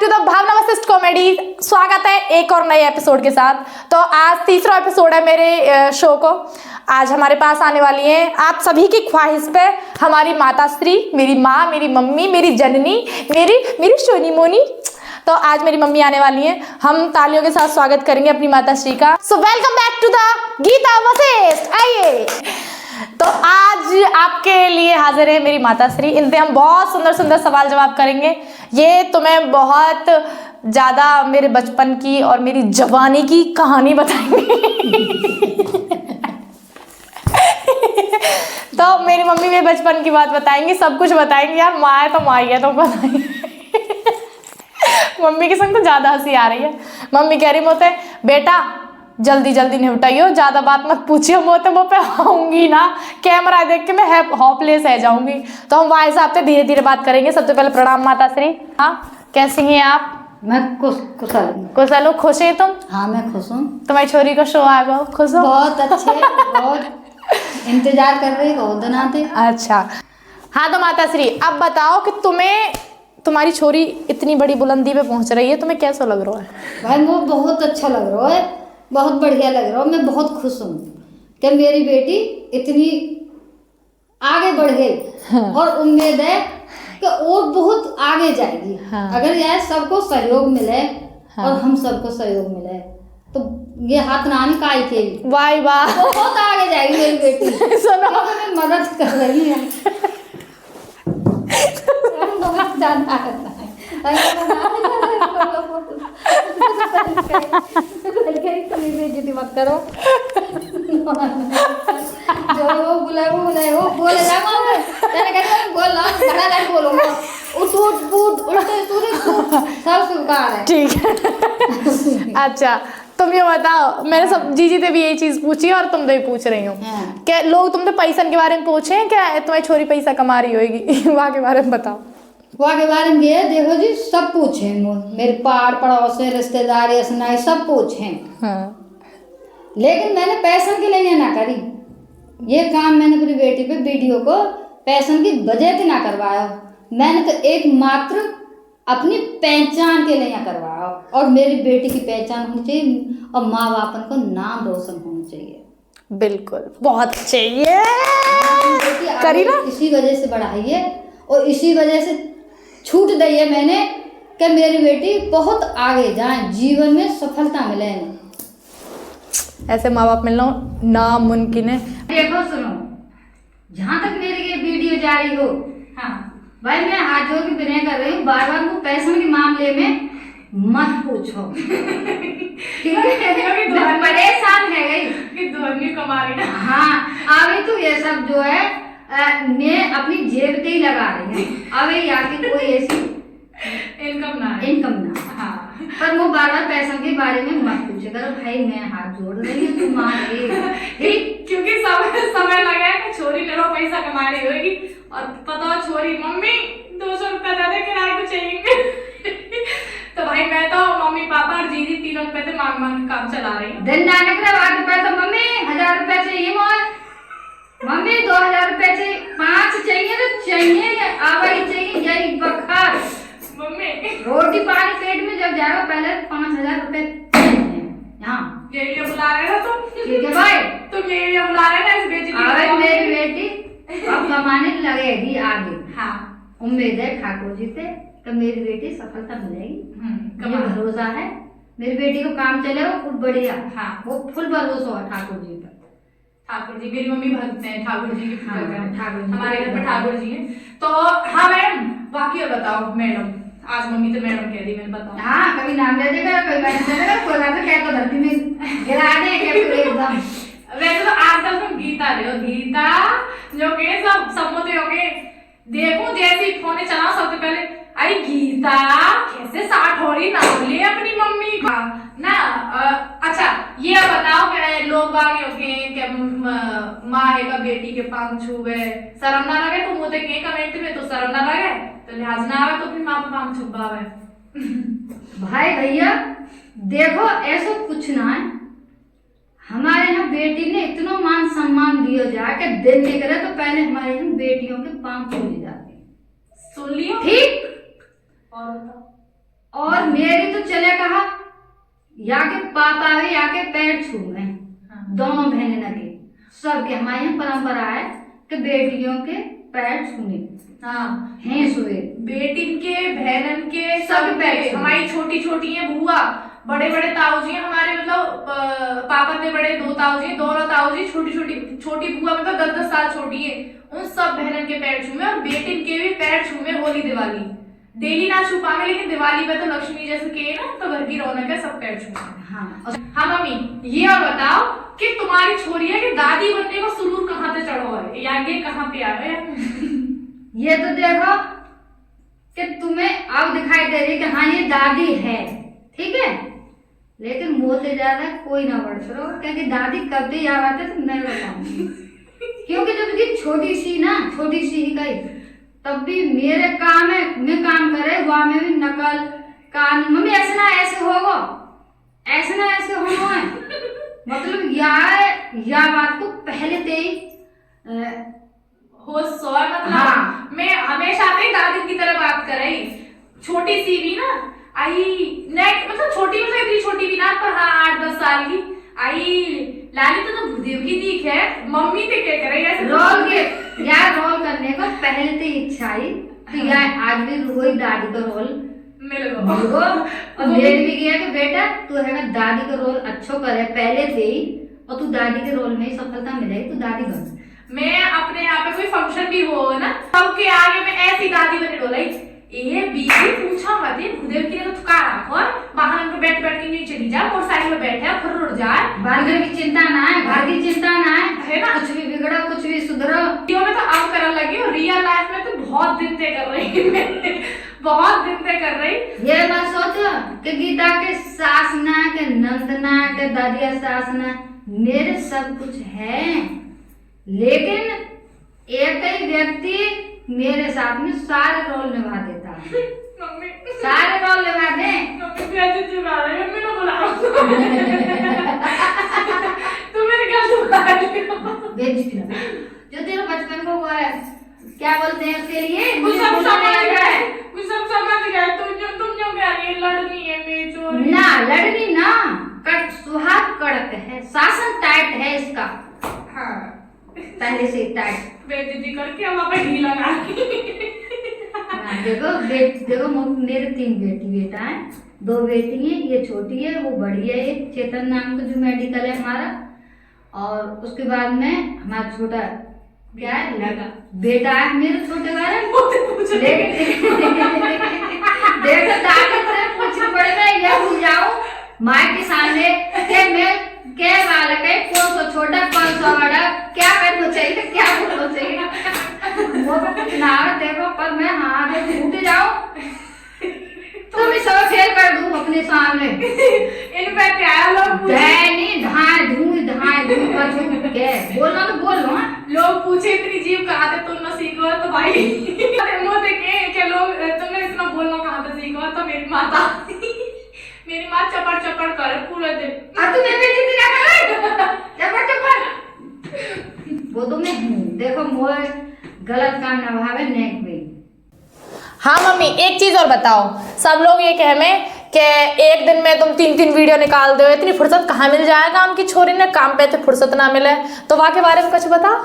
To the Bhavna Vashishtha comedy. स्वागत है एक और नए एपिसोड के साथ। तो आज तीसरा एपिसोड है मेरे शो को। आज हमारे पास आने वाली हैं आप सभी की ख्वाहिश पे हमारी माता श्री, मेरी माँ, मेरी मम्मी, मेरी जननी, मेरी सोनी मोनी। तो आज मेरी मम्मी आने वाली हैं। हम तालियों के साथ स्वागत करेंगे अपनी माता श्री का। So welcome back to the Geeta Vashishtha. आइए। तो आज आपके लिए हाजिर है मेरी माता श्री। इनसे हम बहुत सुंदर सुंदर सवाल जवाब करेंगे। ये तुम्हें बहुत ज़्यादा मेरे बचपन की और मेरी जवानी की कहानी बताएंगे। तो मेरी मम्मी मेरे बचपन की बात बताएंगी, सब कुछ बताएंगी। यार माँ है तो माँ ही है तो बताएंगे। मम्मी के संग तो ज़्यादा हंसी आ रही है। मम्मी कह रही मोते बेटा जल्दी जल्दी निपटाइयो, ज़्यादा बात मत पूछियो, मोते मुँह पे आऊँगी ना, कैमरा देख के मैं हॉपलेस रह जाऊँगी। तो हम वहाँ हिसाब से धीरे धीरे बात करेंगे। सबसे पहले प्रणाम माता श्री। हाँ, कैसी हैं आप? मैं कुशल हूँ। खुश है तुम? हाँ मैं खुश हूँ। तुम्हारी छोरी को शो आ गो, खुश हो? बहुत अच्छे, बहुत इंतजार कर रही हो दिन आते। अच्छा हाँ, तो माता श्री अब बताओ कि तुम्हारी छोरी इतनी बड़ी बुलंदी पे पहुंच रही है, तुम्हें कैसा लग रहा है? भाई वो बहुत अच्छा लग रहा है, बहुत बढ़िया लग रहा है। मैं बहुत खुश हूँ कि मेरी बेटी इतनी आगे बढ़ गई। हाँ। और उम्मीद है कि और बहुत आगे जाएगी। हाँ। अगर यार सबको सहयोग मिले। हाँ। और हम सबको सहयोग मिले तो ये हाथ नानी काई के वाह वाह, बहुत आगे जाएगी मेरी बेटी। सुनो मैं मदद कर रही है। बहुत ज्यादा बेइज्जती मत करो। जो वो बुलाए वो बोले जाऊंगा मैं। तेरे कहते बोल ना, खड़ा नहीं बोलूंगा। उठ उल्टे सूरज सब स्वीकार है। ठीक है। अच्छा तुम ये बताओ, मैंने सब जीजी से भी यही चीज पूछी और तुम तो भी पूछ रही हो। हाँ। क्या लोग तुमसे पैसा के बारे में पूछे हैं क्या? तुम्हारी छोरी पैसा कमा रही होगी, वहाँ के बारे में बताओ। वहाँ के बारे में ये देखो जी, सब पूछे मेरे पार पड़ोस से रिश्तेदार असनाई सब पूछे। हाँ। लेकिन मैंने पैसन के लिए ना करी ये काम। मैंने अपनी बेटी पे वीडियो को पैसन की वजह से ना करवाया। मैंने तो एक मात्र अपनी पहचान के लिए करवाया। और मेरी बेटी की पहचान होनी चाहिए और माँ बापन को नाम रोशन होना चाहिए। बिल्कुल, बहुत चाहिए करी ना, इसी वजह से बढ़ाई है और इसी वजह से छूट दी है मैंने कि मेरी बेटी बहुत आगे जाए, जीवन में सफलता मिले। ऐसे माँ बाप मिलना नामुमकिन है। देखो सुनो, जहाँ तक मेरी ये वीडियो जारी हो, हाँ भाई मैं हाथ जोड़ के विनय कर रही हूँ, बार बार वो पैसों के मामले में मत पूछो। ठीक है, परेशान है गई कमा रही है। हाँ अभी तो ये सब जो है मैं अपनी जेब पे ही लगा रही हूँ। अभी आके कोई ऐसी इनकम ना। हाँ पर वो बार बार पैसों के बारे में मत पूछे करो। भाई मैं हाथ जोड़ रही हूँ तुम्हारे, ठीक? क्योंकि समय लगा है कि छोरी करो पैसा कमा रही होगी और पता हो छोरी मम्मी 200 रुपया दे दे किराए को चाहिए। तो भाई मैं तो मम्मी पापा और जीजी तीनों रुपए से मांग मांग काम चला रही हूँ। दिन नानक ने 8 रुपए तो मम्मी 1000 रुपए चाहिए, मम्मी 2000 रुपए चाहिए, 5 चाहिए तो चाहिए, आवाज चाहिए, यही बखार। मम्मी रोटी पानी पेट में जब जाएगा पहले 5000 रुपए यहाँ ये लिए बुला रहे हो तुम? ठीक है भाई, तुम ये लिए बुला रहे हो ना इस बेटी अरे मेरी बेटी अब कमाने लगेगी आगे। हाँ उम्मीद है ठाकुर जी से तो मेरी बेटी सफलता मिलेगी। मुझे भरोसा है मेरी बेटी को काम चलेगा खूब बढ़िया। हाँ वो फुल भरोसा है ठाकुर जी पर। ठाकुर जी, मेरी मम्मी भक्त हैं ठाकुर जी की। हाँ, ठाकुर जी हमारे घर पर ठाकुर जी हैं। तो हाँ मैडम, बाकी और बताओ मैडम। आज मम्मी तो मैडम कह रही, मैंने बताओ। हाँ कभी नाम ले देगा, कोई बात ले देगा, कोई बात क्या तो धरती में गिरा दे एकदम। वैसे तो आजकल तुम गीता ले हो, गीता जो के सब समझते हो के। देखो जैसे फोन चलाओ सबसे पहले अरे गीता कैसे 60 हो रही नाम ले अपनी मम्मी का ना। अच्छा ये बताओ कि लोग आगे हो के माँ है का बेटी के पांव छूवे शर्म ना लगे? तुम होते के कमेंट में तो शर्म ना लगे तो लिहाज ना आवे तो अपनी माँ पे पांव छुपावे। भाई भैया देखो ऐसा कुछ ना है, हमारे यहाँ बेटी ने इतना मान सम्मान दिया जाए कि दिन निकले तो पहले हमारे यहाँ बेटियों के पांव छूले जाते हैं। सुन लियो ठीक? और बताओ। और मेरी तो चले कहा या के पापा है या के पैर छूए दोनों बहनें न के सबके हमारे यहाँ परंपरा है कि बेटियों के पैर छूने हैं सुबह बेटिन के बहनन के सब पैर हमारी छोटी छोटी है बुआ बड़े बड़े ताऊजी हैं हमारे मतलब पापा के बड़े 2 ताऊजी दोनों ताऊजी छोटी बुआ मतलब 10-10 साल छोटी है उन सब बहनन के पैर छूमे और बेटिन के भी पैर छूमे होली दिवाली डेली ना छू पावे लेकिन दिवाली पे तो लक्ष्मी जैसे के ना तो घर की रौनक है सब पैर छूमे। हाँ मम्मी ये और बताओ कि तुम्हारी छोरी है कि दादी बनने को सुरूर कहाँ से चढ़ो है या ये कहाँ पे आवे ये तो देखो कि तुम्हें अब दिखाई दे रही कि हाँ ये दादी है ठीक है लेकिन मोते ज्यादा कोई ना बढ़ सको क्योंकि दादी कब भी याद आते तो मैं बताऊंगी क्योंकि जब ये छोटी सी ही गई तब भी मेरे काम है मैं काम करे वहाँ में भी नकल काम मम्मी ऐसे ना ऐसे होगो ऐसे ना ऐसे होना है मतलब या बात को पहले से ही हो सो मतलब मैं हमेशा से दादी की तरह बात कर रही छोटी सी भी ना आई नेक मतलब छोटी मतलब इतनी छोटी भी ना पर हाँ 8-10 साल की आई लाली तो भूदेव की दीख है मम्मी ते क्या करे ऐसे रोल के यार रोल करने को पहले से इच्छा आई तो यार आज भी वही दादी का रोल मिल गो और मेरे भी गया कि बेटा तू है ना दादी का रोल अच्छो करे पहले से ही और तू दादी के रोल में ही सफलता मिलेगी तू दादी बन मैं अपने यहाँ पे कोई फंक्शन भी हो ना सबके आगे में ऐसी दादी बने डोलाई ये बीवी पूछा मत भूदेव की तो थका रखो वाहन पे बैठ के नहीं चली जा मोटरसाइकिल में बैठे फिर उड़ जाए भाग्य की चिंता ना है भाग्य की चिंता ना है ना कुछ भी बिगड़ो कुछ भी सुधरो वीडियो में तो अब करने लगी और रियल लाइफ में तो बहुत दिन से कर रही बहुत दिन से कर रही ये मत सोचो कि गीता के सास ना के नंदना के दादिया सास ना मेरे सब कुछ है लेकिन एक ही व्यक्ति मेरे साथ में सारे रोल निभा देता है सारे रोल निभा दे जो तेरे बचपन को हुआ है क्या बोलते हैं उसके लिए कुछ सब समझ गए तुम जो कह रही है लड़नी है मेरी चोरी ना लड़नी ना कट सुहाग कड़क है शासन टाइट है इसका हाँ पहले से टाइट बेइज्जती करके हम पे ढीला लगा देखो मेरे 3 बेटा है 2 बेटी है ये छोटी है वो बड़ी है एक चेतन नाम का जो मेडिकल है हमारा और उसके बाद में हमारा छोटा क्या है लगा बेटा है मेरे छोटे वाले देखो ताकत से कुछ पड़ेगा ये भूल जाओ माँ के सामने के मैं क्या बालक है कौन सा छोटा कौन सा बड़ा क्या करना चाहिए क्या करना चाहिए वो तो कुछ ना देखो पर मैं हाँ फूट जाओ तुम सब फेल कर दूं अपने सामने इन पे क्या लोग नहीं धाए धूई बचू के बोलना तो बोल लो लोग पूछे इतनी जीव कहाँ थे तुम ना सीखो तो भाई मोते के लोग तुमने इतना बोलना कहाँ से सीखो तो मेरी माँ चपड़ कर पूरे दिन तू मेरे बेटी की क्या कर चपड़ वो तो मैं देखो मोर गलत काम ना भावे नेक में। हाँ मम्मी एक चीज और बताओ सब लोग ये कह में कि एक दिन में तुम 3 वीडियो निकाल दो इतनी फुर्सत कहाँ मिल जाएगा हमकी छोरी ने काम पे तो फुर्सत ना मिले तो वहाँ के बारे में कुछ बताओ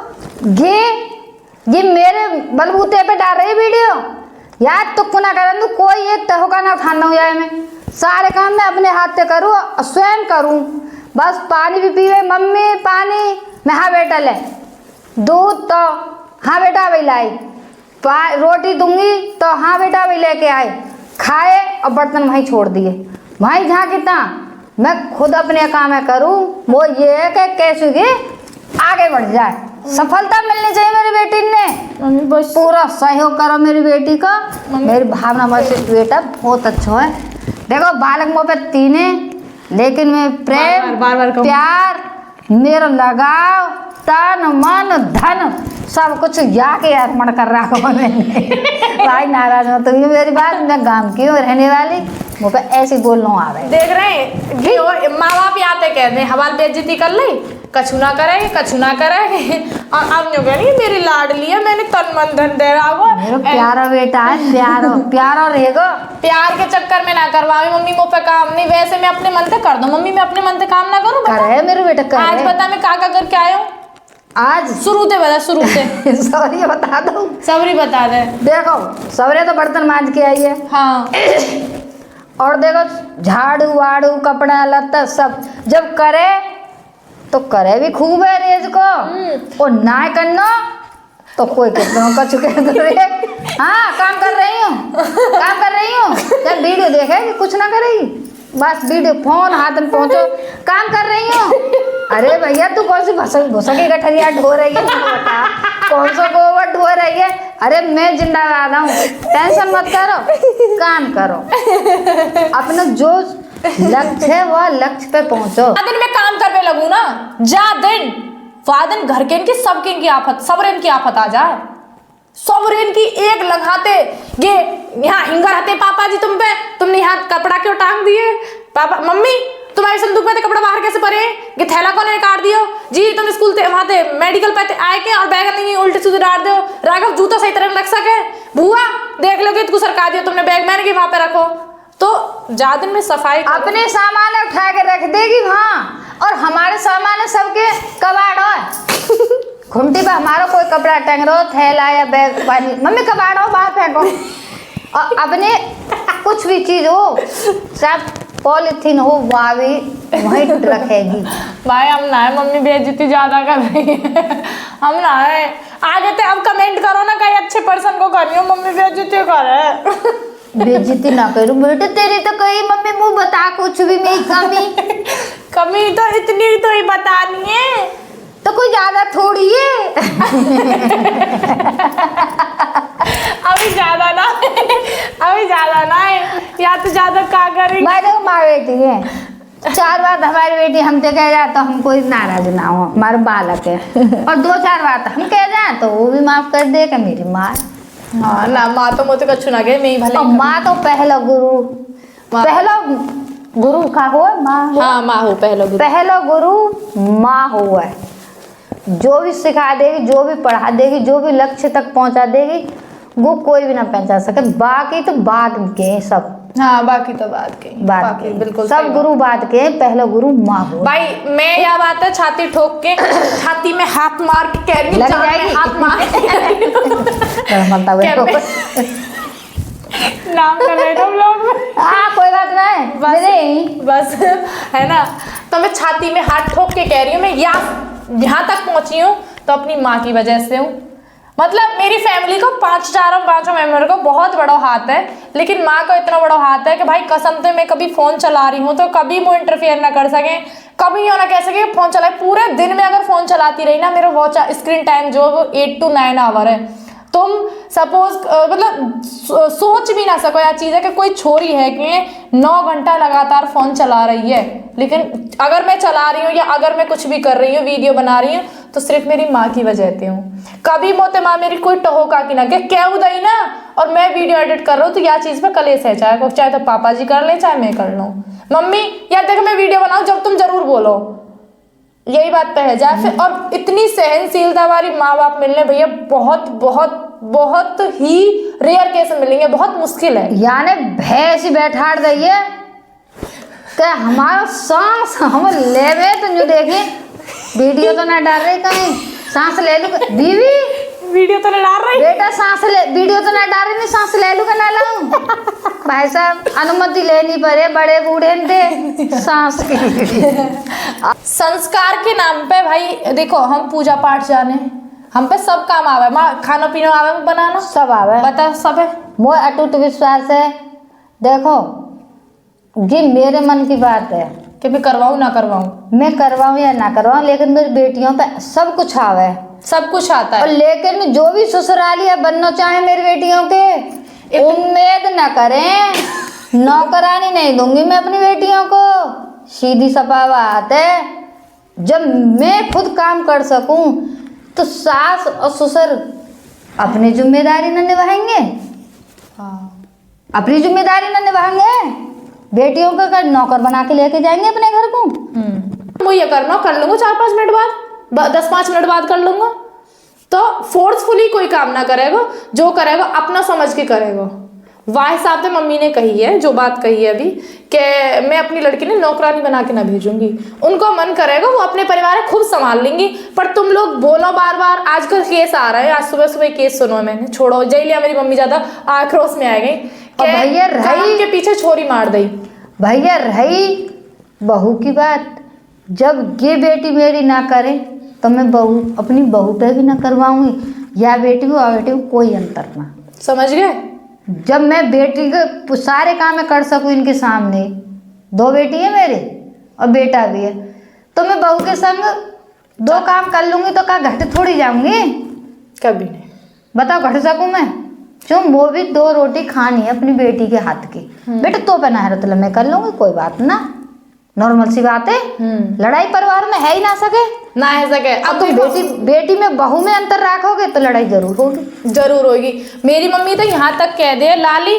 ये मेरे बलबूते पे डाल रही वीडियो यार तुक्को ना कर तू कोई एक तहो का ना उठाना हो जाए मैं सारे काम मैं अपने हाथ से करूँ स्वयं करूँ बस पानी भी पीवे मम्मी पानी मैं हाँ बेटा ले दूध तो हाँ बेटा वही लाई रोटी दूंगी तो हाँ बेटा वही लेके आए खाए और बर्तन वहीं छोड़ दिए वहीं जहाँ कितना मैं खुद अपने काम में करूँ वो ये है कि कैसे कि आगे बढ़ जाए सफलता मिलनी चाहिए मेरी बेटी ने बस पूरा सहयोग करो मेरी बेटी का मेरी भावना बस बेटा बहुत अच्छा है देखो बालक मुँह पे 3 है लेकिन मैं प्रेम बार प्यार मेरा लगाव तन मन धन सब कुछ जाके अर्पण कर रहा हूँ मैंने भाई नाराज हो तुम मेरी बात मैं गांव की हूँ रहने वाली मुँह पे ऐसे बोलना आ रहा है देख रहे हैं माँ बाप आते कहते हैं हमारी बेइज्जती कर ली कछु ना करेगी और अब न्यू कह रही है मेरी लाडली है, मैंने तन मन धन दे रहा वो मेरा प्यारा बेटा है, प्यारा रहेगा। प्यार के चक्कर में ना करवाओ मम्मी मुँह पे काम नहीं, वैसे मैं अपने मन से कर दूं मम्मी, मैं अपने मन से काम ना करूं? करे मेरे बेटा करे। आज बता मैं का करके आया हूँ आज? शुरू से सॉरी बता दो। सबरी बता दे। देखो सवरे तो बर्तन मांज के आई है, हाँ और देखो झाड़ू वाड़ू कपड़ा लत्ता सब जब करे तो करे भी खूब है रेज को, और ना करना तो कोई कितना का चुके हाँ काम कर रही हूँ जब वीडियो देखेगी कुछ ना करेगी, बस वीडियो फोन हाथ में पहुंचो काम कर रही हूँ। अरे भैया तू कौन सी भूसा की गठरिया ढो रही है, बता कौन सा गोबर ढो रही है? अरे मैं जिंदाबाद हूँ, टेंशन मत करो, काम करो, अपना जो लक्ष्य है वह लक्ष्य पे पहुंचो। दिन में काम करने लगू ना जा दिन वादन घर के इनकी सबके इनकी आफत सबरेन की आफत आ जाए, सबरेन की एक लगाते ये यहाँ हिंगर आते पापा जी तुमने यहाँ कपड़ा क्यों टांग दिए? पापा मम्मी तुम्हारे संदूक में थे कपड़ा बाहर कैसे पड़े? ये थैला कौन ने काट दियो? जी तुम स्कूल थे वहां थे मेडिकल पे आए के और बैग नहीं उल्टे सीधे डाल दो, राघव जूता सही तरह लग सके, बुआ देख लो कि तू सरका दियो तुमने बैग, मैंने कि वहां पे रखो। तो ज्यादा में सफाई अपने सामान उठा के रख देगी वहाँ, और हमारे सामान सबके कबाड़ है घुमटी पे हमारा कोई कपड़ा टंग रहा थैला या बैग पानी मम्मी कबाड़ हो बाहर फेंको, और अपने कुछ भी चीज हो सब पॉलिथीन हो वह भी वहीं रखेगी। भाई हम ना है मम्मी बेइज्जती ज्यादा कर रही है हम ना है आगे थे अब कमेंट करो ना कहीं अच्छे पर्सन को कर रही हो मम्मी बेइज्जती करे। बेइज्जती ना करूं बेटे तेरी तो कही मम्मी मुंह बता कुछ भी मेरी कमी तो इतनी तो ही बतानी है तो कोई ज्यादा थोड़ी है अभी ज्यादा ना है या तो ज्यादा का करेंगे। मैं देखो माँ बेटी है 4 बात हमारी बेटी हमसे कह जाए तो हम कोई नाराज ना हो, हमारे बालक है और 2-4 बात हम कह जाए तो वो भी माफ कर देगा मेरी माँ। हाँ ना माँ तो मुझे कछु ना गए मैं भले माँ तो पहला गुरु का हो माँ। हाँ माँ हो पहला गुरु माँ हो है, जो भी सिखा देगी जो भी पढ़ा देगी जो भी लक्ष्य तक पहुंचा देगी वो कोई भी ना पहुंचा सके, बाकी तो बाद के सब। हाँ बाकी तो बात के बिल्कुल सब गुरु बात के, पहला गुरु माँ हो। भाई मैं यह बात है छाती ठोक के छाती में हाथ मार के कह रही हूँ हाथ मार नाम कर रहे तुम लोग कोई बात नहीं बस है ना, तो मैं छाती में हाथ ठोक के कह रही हूँ मैं यहाँ तक पहुंची हूँ तो अपनी माँ की वजह से हूँ। मतलब मेरी फैमिली को पांचों मेंबर को बहुत बड़ा हाथ है, लेकिन माँ को इतना बड़ा हाथ है कि भाई कसम से मैं कभी फोन चला रही हूँ तो कभी वो इंटरफेयर ना कर सके, कभी ये ना कह सके फोन चलाए। पूरे दिन में अगर फोन चलाती रही ना मेरा वॉच स्क्रीन टाइम जो वो 8 to 9 आवर है। तुम सपोज मतलब सोच भी ना सको यह चीज़ है कि कोई छोरी है कि 9 घंटा लगातार फ़ोन चला रही है, लेकिन अगर मैं चला रही हूँ या अगर मैं कुछ भी कर रही हूँ वीडियो बना रही हूँ तो सिर्फ मेरी माँ की वजह से हूँ। कभी मोते माँ मेरी कोई टहो का कि ना क्या उदई ना, और मैं वीडियो एडिट कर रहा हूँ तो यह चीज़ पर कलेश है, चाहे तो पापा जी कर ले चाहे मैं कर लूँ। मम्मी यार देखो मैं वीडियो बनाऊँ जब तुम जरूर बोलो, यही बात पे है जाए फिर। और इतनी सहनशीलता वाली माँ बाप मिलने भैया बहुत बहुत बहुत ही रेयर केस मिलेंगे, बहुत मुश्किल है। यानी भैंस ही बैठा रही है क्या हमारा सांस हम ले में तो जो देखे वीडियो तो ना डाल रही कहीं सांस ले लू बीवी वीडियो तो ना डाल रही बेटा सांस ले वीडियो तो ना डाल रही मैं सांस ले लू का ना लाऊं भाई साहब अनुमति लेनी पड़े बड़े बूढ़े दे सांस की। संस्कार के नाम पे भाई देखो हम पूजा पाठ जाने हम पे सब काम आवे, माँ खाना पीना आवे बनाना सब आवे बता सब है। मोर अटूट विश्वास है देखो ये मेरे मन की बात है कि मैं करवाऊँ ना करवाऊँ, मैं करवाऊँ या ना करवाऊँ, लेकिन मेरी बेटियों पे सब कुछ आवे, सब कुछ आता और है। लेकिन जो भी ससुराली है बनना चाहे मेरी बेटियों के उम्मीद न करें, नौकरानी नहीं दूंगी मैं अपनी बेटियों को। सीधी सपा बात है जब मैं खुद काम कर सकूं तो सास और ससुर अपनी जिम्मेदारी न निभाएंगे, अपनी जिम्मेदारी न निभाएंगे, बेटियों को नौकर बना के लेके जाएंगे अपने घर को। वो ये करना कर लूंगा 4-5 मिनट बाद, 10-5 मिनट बाद कर लूंगा। तो फोर्सफुली कोई काम ना करेगा, जो करेगा अपना समझ के करेगा। वाह हिसाब से मम्मी ने कही है, जो बात कही है अभी, कि मैं अपनी लड़की ने नौकरानी बना के ना भेजूंगी। उनको मन करेगा वो अपने परिवार खुद संभाल लेंगी। पर तुम लोग बोलो बार बार, आजकल केस आ रहा है, आज सुबह सुबह केस सुनो मैंने, छोड़ो जय लिया, मेरी मम्मी ज्यादा आक्रोश में आ गई कि भैया काम के पीछे छोरी मार दी। भैया रही बहू की बात, जब ये बेटी मेरी ना करे तो मैं बहू अपनी बहू पे भी ना करवाऊंगी, या बेटी को बेटी को कोई अंतर ना। समझ गए? जब मैं बेटी के सारे काम मैं कर सकूं इनके सामने, 2 बेटी है मेरे और बेटा भी है, तो मैं बहू के संग 2 काम कर लूंगी तो क्या घट थोड़ी जाऊंगी? कभी नहीं। बताओ घट सकूं मैं? क्यों, वो भी 2 रोटी खानी है अपनी बेटी के हाथ की। बेटा तो पहना है तो मैं कर लूंगी, कोई बात ना, नॉर्मल सी बात है। लड़ाई परिवार में है ही ना सके, ना है सके। अब तुम बेटी में बहू में अंतर रखोगे तो लड़ाई जरूर होगी, जरूर होगी। मेरी मम्मी तो यहाँ तक कह दे, लाली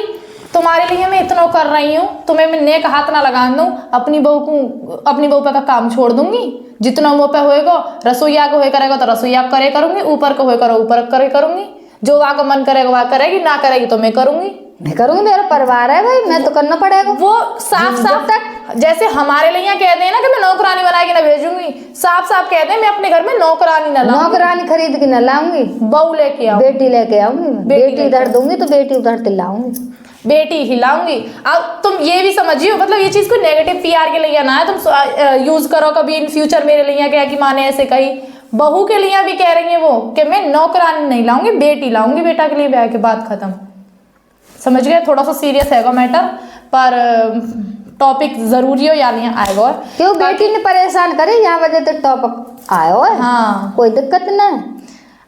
तुम्हारे लिए मैं इतना कर रही हूँ, तुम्हें मैं नेक हाथ ना लगा दूँ, अपनी बहू पे का काम छोड़ दूंगी, जितना मुँह पे होएगा, रसोईया को होए करेगा तो रसोईया करे करूंगी, ऊपर को होए करो ऊपर करे करूंगी, जो वहाँ का मन करेगा वहाँ करेगी, ना करेगी तो मैं करूंगी। मेरा परिवार है भाई, मैं तो करना पड़ेगा। वो साफ साफ तक जैसे हमारे लिए कह दे ना कि मैं नौकरानी बना के ना भेजूंगी, साफ साफ कह दे मैं अपने घर में नौकरानी ना लाऊंगी, नौकरानी खरीद के ना लाऊंगी, बहू लेके आऊंगी, बेटी लेके आऊंगी, बेटी इधर दूंगी तो बेटी उधर दिलाऊंगी, बेटी हिलाऊंगी। अब तुम ये भी समझियो, मतलब ये चीज को नेगेटिव पीआर के लिए ना है, तुम यूज करो कभी इन फ्यूचर मेरे लिए क्या कि माँ ने ऐसे कही। बहू के लिए भी कह रही है वो कि मैं नौकरानी नहीं लाऊंगी, बेटी लाऊंगी बेटा के लिए, ब्याह के बाद खत्म। समझ गए? थोड़ा सा सीरियस है मैटर, पर टॉपिक जरूरी हो या नहीं आएगा। क्यों बेटी ने परेशान करे, यहाँ वजह तो टॉपिक आयो है। हाँ, कोई दिक्कत ना है।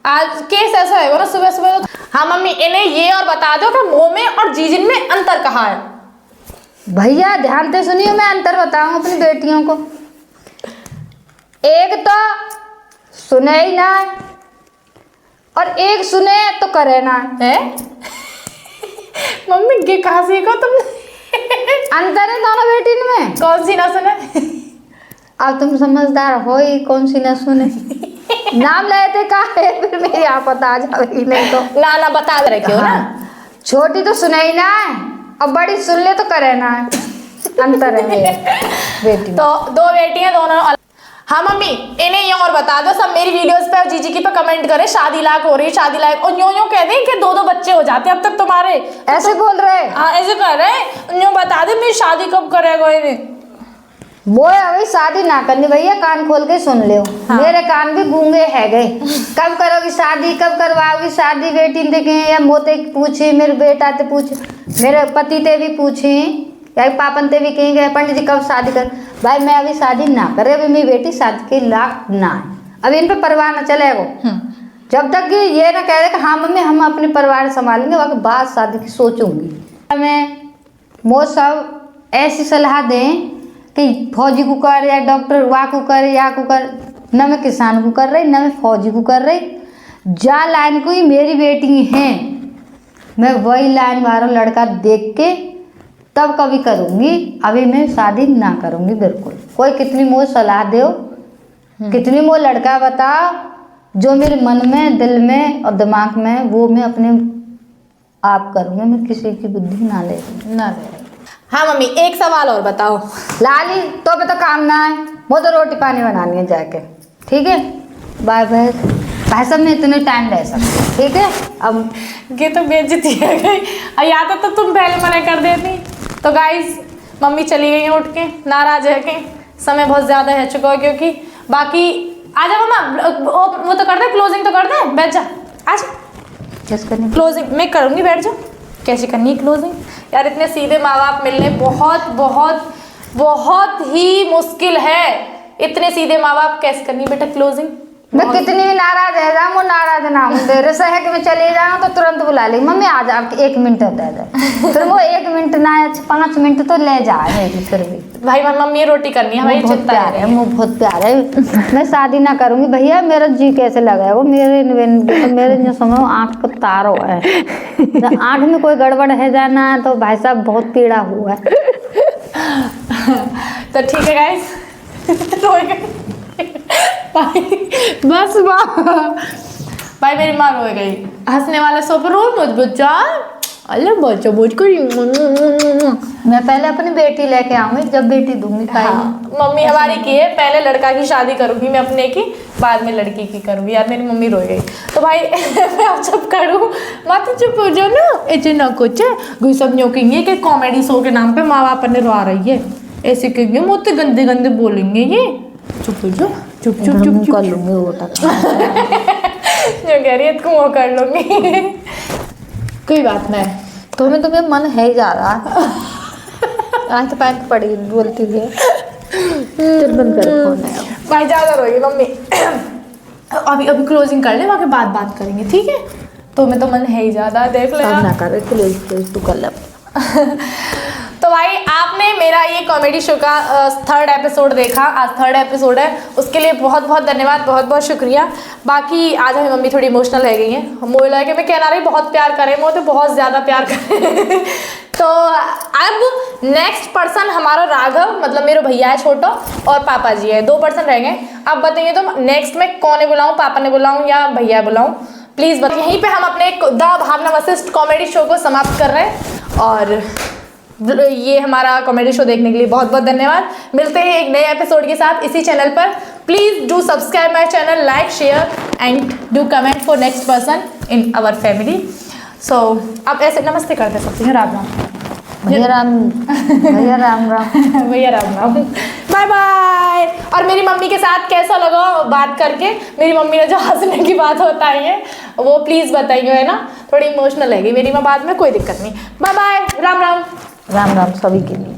आज केस ऐसा है ना सुबह सुबह तो। हाँ मम्मी, इन्हें ये और बता दो कि मोह में और जीजिन में अंतर कहाँ है? भैया ध्यान से सुनिए, मैं अंतर बताऊं अपनी बेटियों को। एक तो सुने ही ना, और एक सुने तो करे ना है। मम्मी ये कहाँ सीखो तुमने? अंतर है दोनों बेटी में। कौन सी ना सुने? अब तुम समझदार हो ही, कौन सी ना सुने? नाम लेते का है, फिर मेरी आफत आ जाएगी नहीं तो। ना बता दे क्यों ना। छोटी तो सुने ही ना है, और बड़ी सुन ले तो करे ना है। अंतर है मेरे बेटी। तो 2 बेटियां दोनों। हाँ मम्मी, इन्हें ये और बता दो, सब मेरी वीडियोस पे और जीजी की पे कमेंट करें शादी लायक हो रही, शादी लायक, और यूं कह दें कि 2 बच्चे हो जाते अब तक तुम्हारे। ऐसे बोल रहे? हाँ ऐसे कर रहे, यूं बता दे मेरी शादी कब करेगा इन्हें। वो अभी शादी ना करनी भैया, कान खोल के सुन ले। हाँ। मेरे कान भी गूंगे है गए। कब करोगी शादी, कब करवाओगी शादी? बेटी ने देखे या मोते पूछे, मेरे बेटा ते पूछे, मेरे पति ते भी पूछे, या पापन ते भी कहेंगे पंडित जी कब शादी कर। भाई मैं अभी शादी ना करे, अभी मेरी बेटी शादी के लायक ना है, अभी इन पे परिवार ना चलेगा। जब तक ये ना कह रहे कि हाँ मम्मी हम अपने परिवार संभालेंगे, वहाँ बाद शादी की सोचूंगी। मैं वो सब ऐसी सलाह दें कि फौजी को कर या डॉक्टर वाह को कर या को कर, न मैं किसान को कर रही न मैं फौजी को कर रही, जा लाइन को ही मेरी बेटी हैं, मैं वही लाइन मारो लड़का देख के तब कभी करूँगी, अभी मैं शादी ना करूँगी बिल्कुल। कोई कितनी मोह सलाह दो, कितनी मोह लड़का बताओ, जो मेरे मन में दिल में और दिमाग में वो मैं अपने आप करूँगी, मैं किसी की बुद्धि ना ले। हाँ मम्मी, एक सवाल और बताओ। लाली तो पे तो काम ना है, वो तो रोटी पानी बनानी है जाके, ठीक है? Bye bye. भाई साहब मैं इतने टाइम रह सकती, ठीक है? अब ये तो बेइज्जती है गई, या तो तुम पहले मना कर देती। तो गाइस मम्मी चली गई उठ के, नाराज है कि समय बहुत ज़्यादा है चुका है, क्योंकि बाकी आ जा मम्मा, वो तो कर दे, क्लोजिंग तो कर दे, बैठ जा, आज किस करनी? क्लोजिंग मैं करूँगी, बैठ जाओ। कैसे करनी है क्लोजिंग यार? इतने सीधे माँ बाप मिलने बहुत बहुत बहुत ही मुश्किल है। इतने सीधे माँ बाप कैसे करनी बेटा क्लोजिंग? मैं कितनी भी नाराज है जाऊँ, वो नाराज ना हूँ, मेरे से है कि मैं चले जाऊँ तो तुरंत बुला लेगी, मम्मी आ जा, आपके 1 मिनट होता है, फिर वो 1 मिनट ना 5 मिनट तो ले जाएगी फिर भी। भाई मम्मी रोटी करनी है, भाई बहुत प्यार है, वो बहुत प्यार है। मैं शादी ना करूँगी भैया, मेरा जी कैसे लगा वो मेरे जो समझो आँख को तारो है, आँख में कोई गड़बड़ है जाना है तो भाई साहब बहुत पीड़ा हुआ है। तो ठीक है गाइस, रोए गई भाई, बस भाई मेरी माँ रोए गई। हंसने वाले सो पर रो मत बच्चा, अल्लाह बच्चा बोझ कर। मैं पहले अपनी बेटी लेके आऊंगी, जब बेटी दूंगी हाँ, मम्मी हमारी की है, पहले लड़का की शादी करूंगी मैं अपने की, बाद में लड़की की करूंगी। यार मेरी मम्मी रोई गई तो भाई मैं अब चुप करूँ, मत चुप हो जाओ ना, ऐसे ना कुछ कोई सब न्यू कहेंगे कि कॉमेडी शो के नाम पे माँ बाप ने रोआ रही है, ऐसे कहेंगे मुझसे गंदे गंदे बोलेंगे ये। चुप हो जाओ, चुप चुप चुप कर लूंगी वो तक। जो कह रही है तुम वो कर लूंगी। कोई बात नहीं, तुम्हें मन है ही जा रहा। आज तो पैंट पड़ी बोलती थी। चल बंद कर फोन है। भाई ज़्यादा रोएगी मम्मी। अभी क्लोजिंग कर ले, वहाँ के बात करेंगे, ठीक है? तो मैं तो मन है ही ज़्यादा, देख ले ना कर प्लीज तू कर ले। तो भाई आपने मेरा ये कॉमेडी शो का 3rd एपिसोड देखा, आज 3rd एपिसोड है, उसके लिए बहुत बहुत धन्यवाद, बहुत बहुत शुक्रिया। बाकी आज हमारी मम्मी थोड़ी इमोशनल रह गई हैं, मोह लगे मैं कहना रही बहुत प्यार करें, वो तो बहुत ज़्यादा प्यार करें। तो अब नेक्स्ट पर्सन हमारा राघव, मतलब मेरे भैया है छोटो, और पापा जी है, 2 पर्सन रह गए। अब बताइए तो नेक्स्ट में कौन बुलाऊँ, पापा ने बुलाऊँ या भैया बुलाऊँ, प्लीज़ बताइए। यहीं पे हम अपने the Bhavna Vashishtha comedy show को समाप्त कर रहे हैं, और ये हमारा कॉमेडी शो देखने के लिए बहुत बहुत धन्यवाद। मिलते हैं एक नए एपिसोड के साथ इसी चैनल पर। Please do subscribe my channel, like share and do comment for next person in our family. So अब ऐसे नमस्ते करते सकते हैं, राम राम भैया राम भैया राम राम भैया राम राम, बाय बाय। और मेरी मम्मी के साथ कैसा लगा बात करके, मेरी मम्मी ने जो हंसने की बात बताई है वो प्लीज़ बताइए, है ना, थोड़ी इमोशनल है गई मेरी माँ बाद में, कोई दिक्कत नहीं। बाय बाय, राम राम राम राम सभी के लिए।